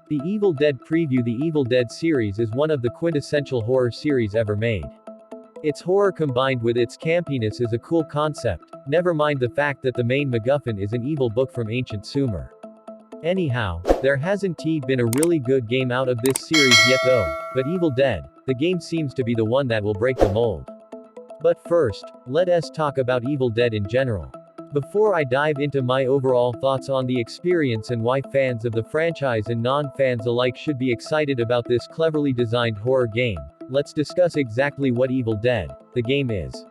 The Evil Dead preview. The Evil Dead series is one of the quintessential horror series ever made. Its horror combined with its campiness is a cool concept, never mind the fact that the main MacGuffin is an evil book from ancient Sumer. Anyhow, there hasn't been a really good game out of this series yet though, but Evil Dead, the game seems to be the one that will break the mold. But first, let us talk about Evil Dead in general. Before I dive into my overall thoughts on the experience and why fans of the franchise and non-fans alike should be excited about this cleverly designed horror game, let's discuss exactly what Evil Dead, the game is.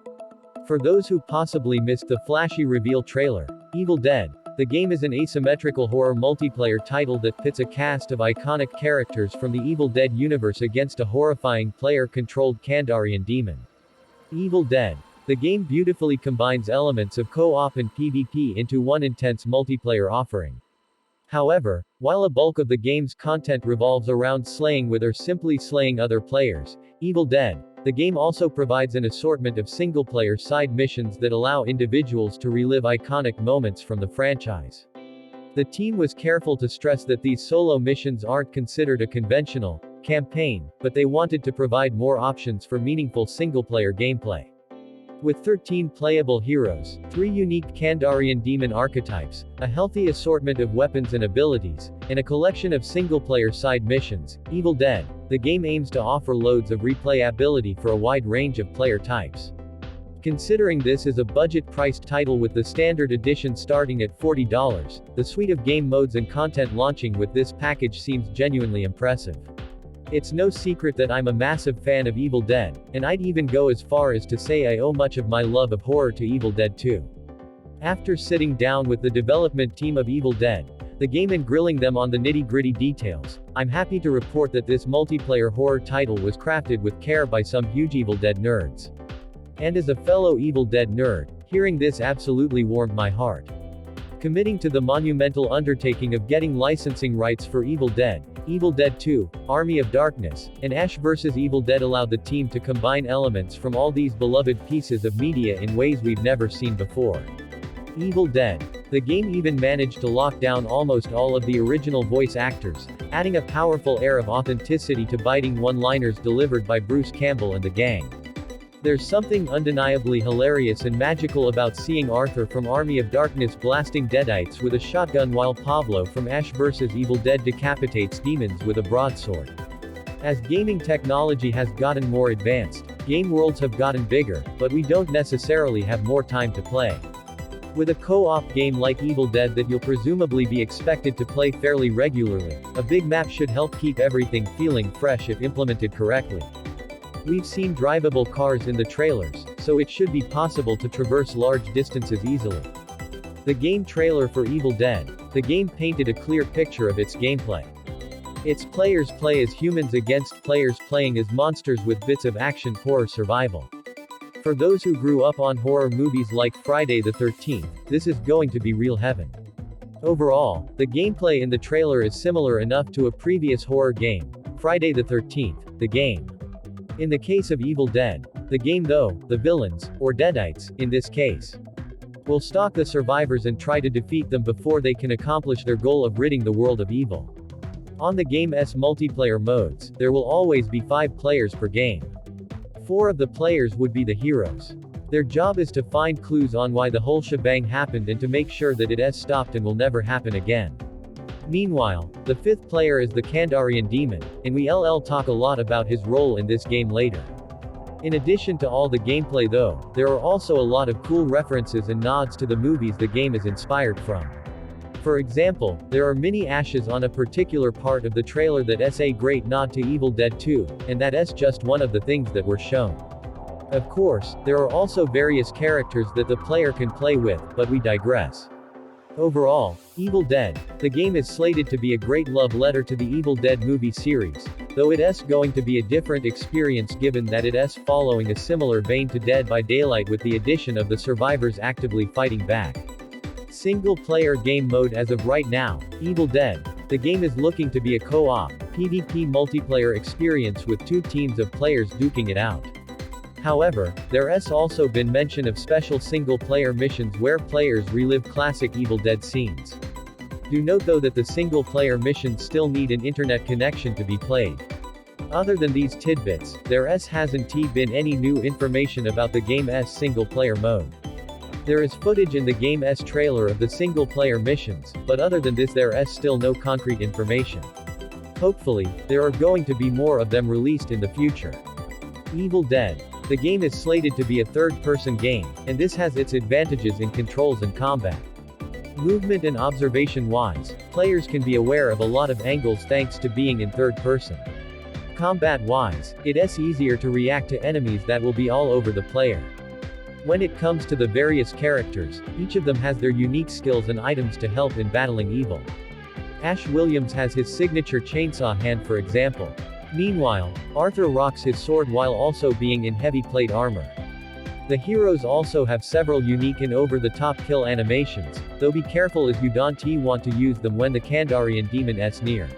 For those who possibly missed the flashy reveal trailer, Evil Dead, the game is an asymmetrical horror multiplayer title that pits a cast of iconic characters from the Evil Dead universe against a horrifying player-controlled Kandarian demon. Evil Dead, the game beautifully combines elements of co-op and PvP into one intense multiplayer offering. However, while a bulk of the game's content revolves around slaying with or simply slaying other players, Evil Dead, the game also provides an assortment of single-player side missions that allow individuals to relive iconic moments from the franchise. The team was careful to stress that these solo missions aren't considered a conventional campaign, but they wanted to provide more options for meaningful single-player gameplay. With 13 playable heroes, 3 unique Kandarian demon archetypes, a healthy assortment of weapons and abilities, and a collection of single-player side missions, Evil Dead, the game aims to offer loads of replayability for a wide range of player types. Considering this is a budget-priced title with the standard edition starting at $40, the suite of game modes and content launching with this package seems genuinely impressive. It's no secret that I'm a massive fan of Evil Dead, and I'd even go as far as to say I owe much of my love of horror to Evil Dead 2. After sitting down with the development team of Evil Dead, the game and grilling them on the nitty-gritty details, I'm happy to report that this multiplayer horror title was crafted with care by some huge Evil Dead nerds. And as a fellow Evil Dead nerd, hearing this absolutely warmed my heart. Committing to the monumental undertaking of getting licensing rights for Evil Dead 2, Army of Darkness, and Ash vs. Evil Dead allowed the team to combine elements from all these beloved pieces of media in ways we've never seen before. Evil Dead, the game even managed to lock down almost all of the original voice actors, adding a powerful air of authenticity to biting one-liners delivered by Bruce Campbell and the gang. There's something undeniably hilarious and magical about seeing Arthur from Army of Darkness blasting Deadites with a shotgun while Pablo from Ash vs. Evil Dead decapitates demons with a broadsword. As gaming technology has gotten more advanced, game worlds have gotten bigger, but we don't necessarily have more time to play. With a co-op game like Evil Dead that you'll presumably be expected to play fairly regularly, a big map should help keep everything feeling fresh if implemented correctly. We've seen drivable cars in the trailers, so it should be possible to traverse large distances easily. The game trailer for Evil Dead, the game painted a clear picture of its gameplay. Its players play as humans against players playing as monsters with bits of action horror survival. For those who grew up on horror movies like Friday the 13th, this is going to be real heaven. Overall, the gameplay in the trailer is similar enough to a previous horror game, Friday the 13th, the game. In the case of Evil Dead, the game though, the villains, or Deadites, in this case, will stalk the survivors and try to defeat them before they can accomplish their goal of ridding the world of evil. On the game's multiplayer modes, there will always be 5 players per game. 4 of the players would be the heroes. Their job is to find clues on why the whole shebang happened and to make sure that it has stopped and will never happen again. Meanwhile, the 5th player is the Kandarian demon, and we'll talk a lot about his role in this game later. In addition to all the gameplay though, there are also a lot of cool references and nods to the movies the game is inspired from. For example, there are mini ashes on a particular part of the trailer that's a great nod to Evil Dead 2, and that's just one of the things that were shown. Of course, there are also various characters that the player can play with, but we digress. Overall, Evil Dead, the game is slated to be a great love letter to the Evil Dead movie series, though it's going to be a different experience given that it's following a similar vein to Dead by Daylight with the addition of the survivors actively fighting back. Single-player game mode. As of right now, Evil Dead, the game is looking to be a co-op, PvP multiplayer experience with 2 teams of players duking it out. However, there's also been mention of special single-player missions where players relive classic Evil Dead scenes. Do note though that the single-player missions still need an internet connection to be played. Other than these tidbits, there hasn't been any new information about the game's single-player mode. There is footage in the game's trailer of the single-player missions, but other than this there is still no concrete information. Hopefully, there are going to be more of them released in the future. Evil Dead. The game is slated to be a third-person game, and this has its advantages in controls and combat. Movement and observation-wise, players can be aware of a lot of angles thanks to being in third person. Combat-wise, it's easier to react to enemies that will be all over the player. When it comes to the various characters, each of them has their unique skills and items to help in battling evil. Ash Williams has his signature chainsaw hand for example. Meanwhile, Arthur rocks his sword while also being in heavy plate armor. The heroes also have several unique and over-the-top kill animations, though be careful as you don't want to use them when the Kandarian demon is near.